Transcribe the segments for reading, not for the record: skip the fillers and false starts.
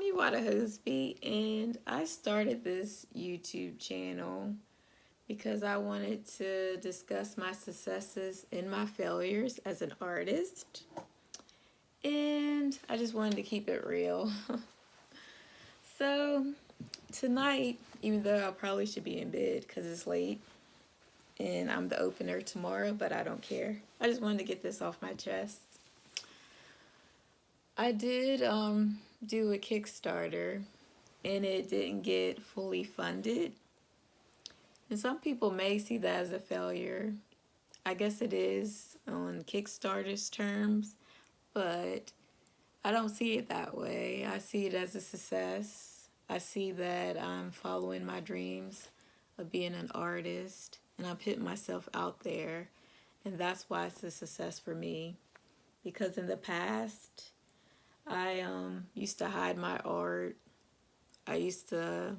you Water Hoseby, and I started this YouTube channel because I wanted to discuss my successes and my failures as an artist, and I just wanted to keep it real. So tonight, even though I probably should be in bed because it's late and I'm the opener tomorrow, but I don't care. I just wanted to get this off my chest. I did do a Kickstarter and it didn't get fully funded. And some people may see that as a failure. I guess it is on Kickstarter's terms, but I don't see it that way. I see it as a success. I see that I'm following my dreams of being an artist and I'm putting myself out there, and that's why it's a success for me. Because in the past, I used to hide my art. I used to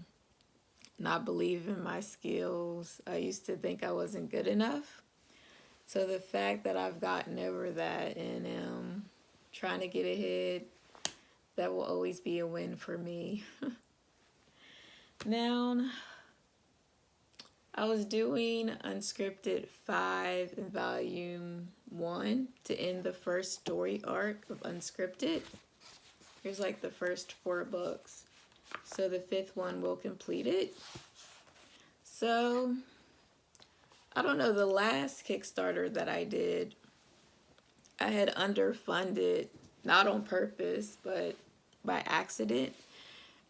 not believe in my skills. I used to think I wasn't good enough. So the fact that I've gotten over that and am trying to get ahead, that will always be a win for me. Now, I was doing Unscripted 5 in Volume 1 to end the first story arc of Unscripted. Here's like the first 4 books. So the 5th one will complete it. So, I don't know, the last Kickstarter that I did, I had underfunded, not on purpose, but by accident,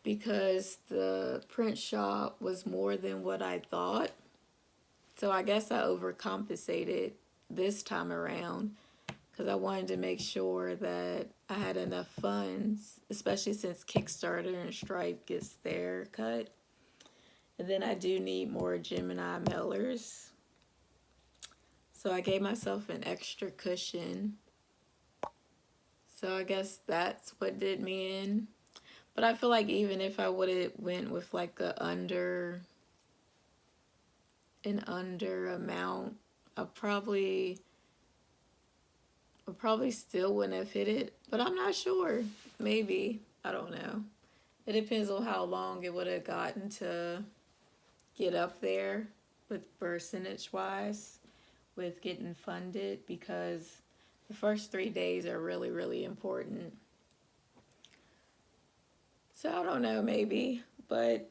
because the print shop was more than what I thought. So I guess I overcompensated this time around because I wanted to make sure that I had enough funds, especially since Kickstarter and Stripe gets their cut. And then I do need more Gemini mailers. So I gave myself an extra cushion. So I guess that's what did me in. But I feel like even if I would have went with like an under amount, I probably still wouldn't have hit it. But I'm not sure. Maybe. I don't know. It depends on how long it would have gotten to get up there with percentage-wise with getting funded, because the first 3 days are really, really important. So I don't know, maybe, but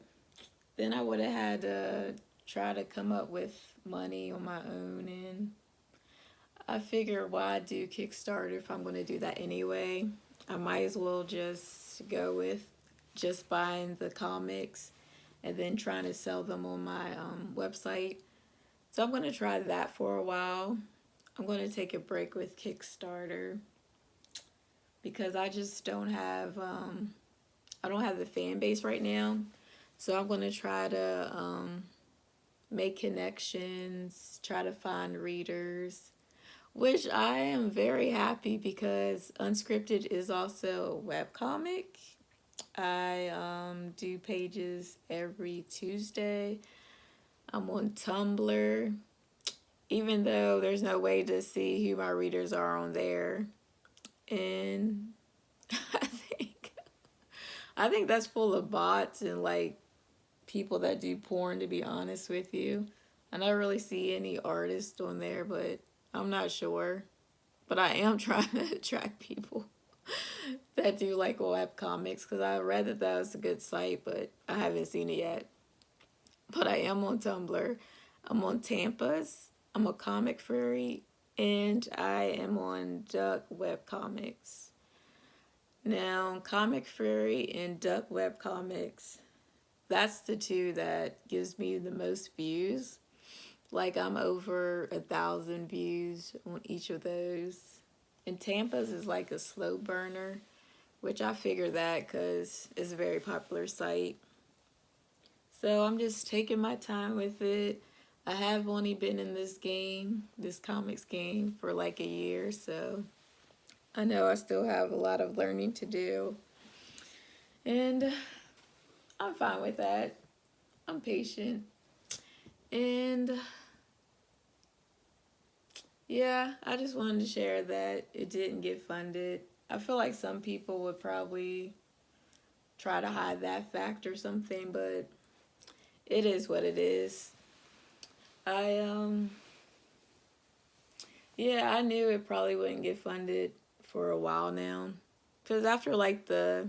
then I would have had to try to come up with money on my own, and I figure why do Kickstarter if I'm going to do that anyway? I might as well just go with just buying the comics and then trying to sell them on my website. So I'm going to try that for a while. I'm going to take a break with Kickstarter because I just don't have I don't have the fan base right now. So I'm going to try to make connections, try to find readers, which I am very happy because Unscripted is also a webcomic. I do pages every Tuesday. I'm on Tumblr, even though there's no way to see who my readers are on there. And I think that's full of bots and like people that do porn, to be honest with you. I don't really see any artists on there, but I'm not sure. But I am trying to attract people that do like webcomics because I read that that was a good site, but I haven't seen it yet. But I am on Tumblr. I'm on Tampa's. I'm a comic furry. And I am on Duck Webcomics. Now, Comic Fury and Duck Webcomics, that's the two that gives me the most views. Like, I'm over 1,000 views on each of those. And Tampa's is like a slow burner, which I figure that because it's a very popular site. So I'm just taking my time with it. I have only been in this game, this comics game, for like a year, so I know I still have a lot of learning to do. And I'm fine with that. I'm patient. And yeah, I just wanted to share that it didn't get funded. I feel like some people would probably try to hide that fact or something, but it is what it is. I yeah, I knew it probably wouldn't get funded for a while now. Cause after like the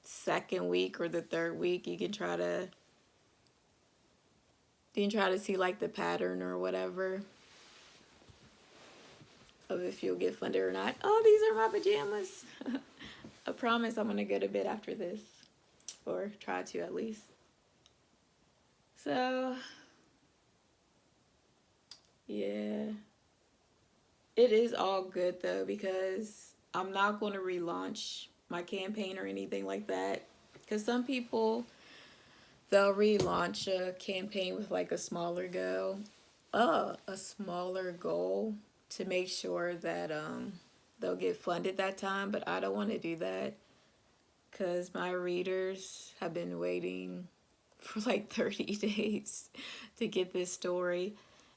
second week or the third week, you can try to see like the pattern or whatever of if you'll get funded or not. Oh, these are my pajamas. I promise I'm gonna go to bed after this, or try to at least. So yeah, it is all good though, because I'm not going to relaunch my campaign or anything like that. Because some people, they'll relaunch a campaign with like a smaller goal, to make sure that they'll get funded that time. But I don't want to do that, because my readers have been waiting for like 30 days to get this story,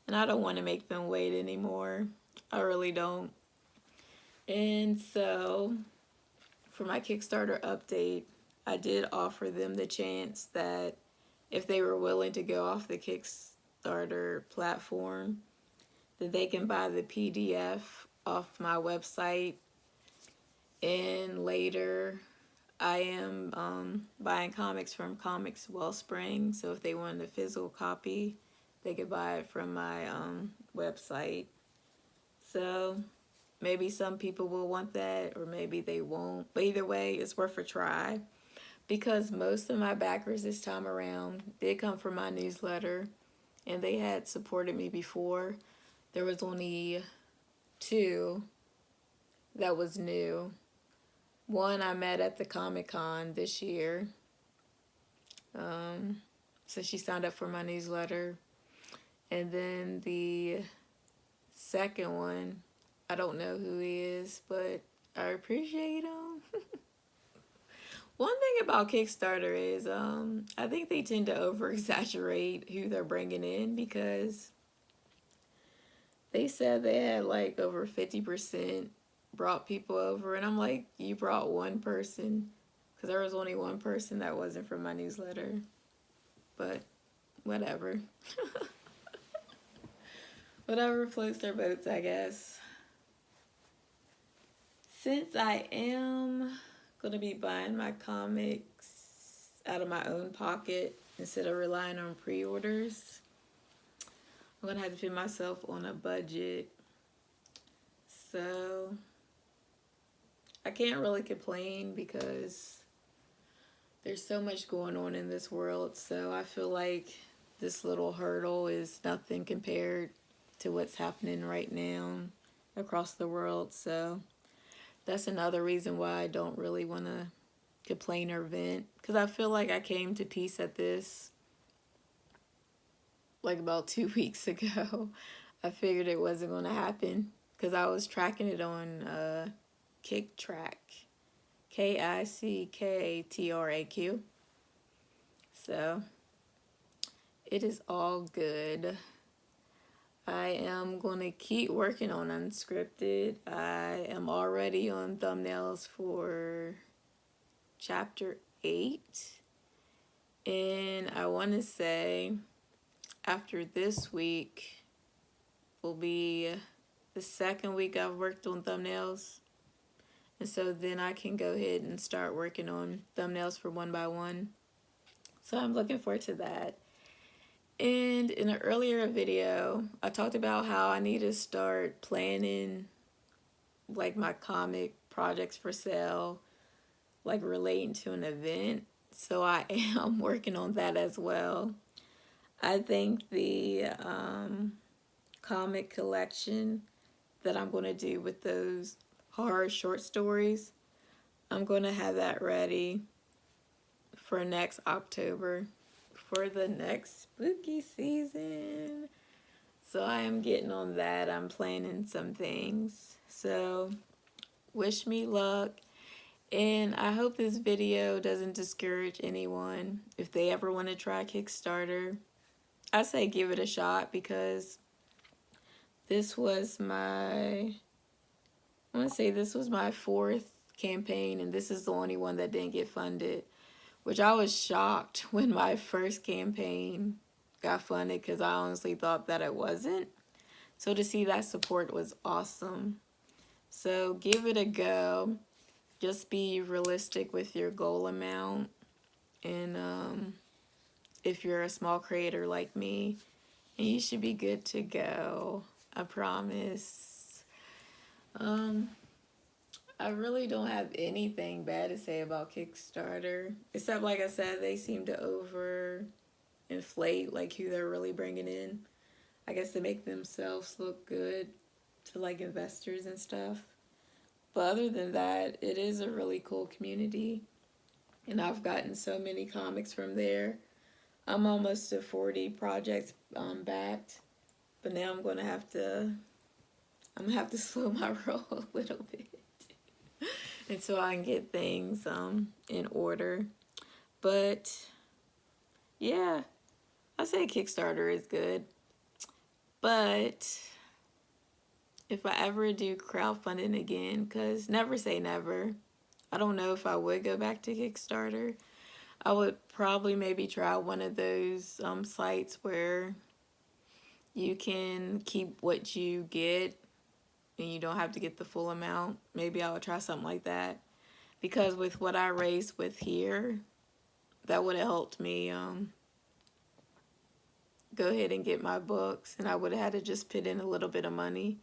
and I don't want to make them wait anymore. I really don't. And so for my Kickstarter update, I did offer them the chance that if they were willing to go off the Kickstarter platform, that they can buy the PDF off my website. And later, I am buying comics from Comics Wellspring. So if they wanted a physical copy, they could buy it from my website. So maybe some people will want that, or maybe they won't. But either way, it's worth a try, because most of my backers this time around did come from my newsletter, and they had supported me before. There was only 2 that was new. One I met at the Comic-Con this year. So she signed up for my newsletter. And then the second one, I don't know who he is, but I appreciate him. One thing about Kickstarter is I think they tend to over-exaggerate who they're bringing in, because they said they had like over 50% brought people over, and I'm like, you brought one person, because there was only one person that wasn't from my newsletter. But whatever. Whatever floats their boats, I guess. Since I am going to be buying my comics out of my own pocket instead of relying on pre-orders, I'm going to have to put myself on a budget. So I can't really complain, because there's so much going on in this world. So I feel like this little hurdle is nothing compared to what's happening right now across the world. So that's another reason why I don't really want to complain or vent, because I feel like I came to peace at this like about 2 weeks ago. I figured it wasn't going to happen, because I was tracking it on KickTrack, KICKTRAQ. So it is all good. I am going to keep working on Unscripted. I am already on thumbnails for chapter 8. And I want to say after this week will be the second week I've worked on thumbnails. And so then I can go ahead and start working on thumbnails for 1 by 1. So I'm looking forward to that. And in an earlier video, I talked about how I need to start planning like my comic projects for sale, like relating to an event. So I am working on that as well. I think the comic collection that I'm going to do with those horror short stories, I'm going to have that ready for next October, for the next spooky season. So I am getting on that. I'm planning some things. So wish me luck. And I hope this video doesn't discourage anyone if they ever want to try Kickstarter. I say give it a shot, because this was my 4th campaign, and this is the only one that didn't get funded. which I was shocked when my first campaign got funded because I honestly thought that it wasn't. So to see that support was awesome. So give it a go. Just be realistic with your goal amount. And if you're a small creator like me, and you should be good to go. I promise. I really don't have anything bad to say about Kickstarter. Except, like I said, they seem to over inflate like who they're really bringing in. I guess to make themselves look good to like investors and stuff. But other than that, it is a really cool community. And I've gotten so many comics from there. I'm almost to 40 projects backed. But now I'm gonna have to slow my roll a little bit until I can get things in order. But yeah, I say Kickstarter is good. But if I ever do crowdfunding again, because never say never, I don't know if I would go back to Kickstarter. I would probably maybe try one of those sites where you can keep what you get and you don't have to get the full amount. Maybe I would try something like that. Because with what I raised with here, that would have helped me go ahead and get my books. And I would have had to just put in a little bit of money.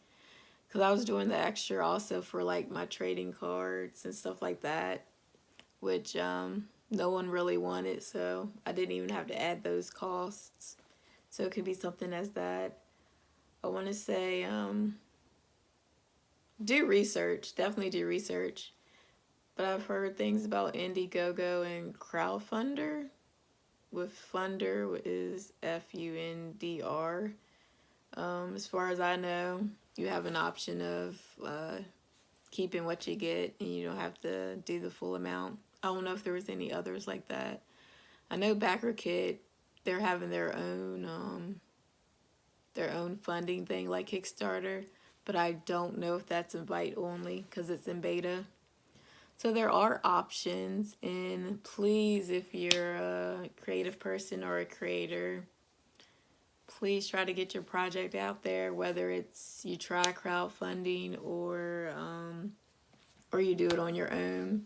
Because I was doing the extra also for like my trading cards and stuff like that. Which no one really wanted. So I didn't even have to add those costs. So it could be something as that. I want to say do research. Definitely do research. But I've heard things about Indiegogo and Crowdfunder. With Funder is Fundr. As far as I know, you have an option of keeping what you get and you don't have to do the full amount. I don't know if there was any others like that. I know BackerKit, they're having their own funding thing like Kickstarter, but I don't know if that's invite only because it's in beta. So there are options, and please, if you're a creative person or a creator, please try to get your project out there, whether it's you try crowdfunding or you do it on your own.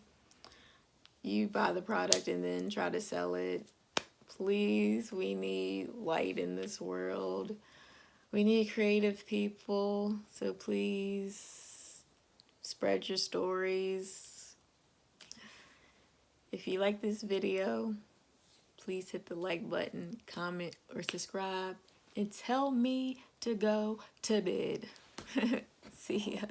You buy the product and then try to sell it. Please, we need light in this world. We need creative people, so please spread your stories. If you like this video, please hit the like button, comment, or subscribe, and tell me to go to bed. See ya.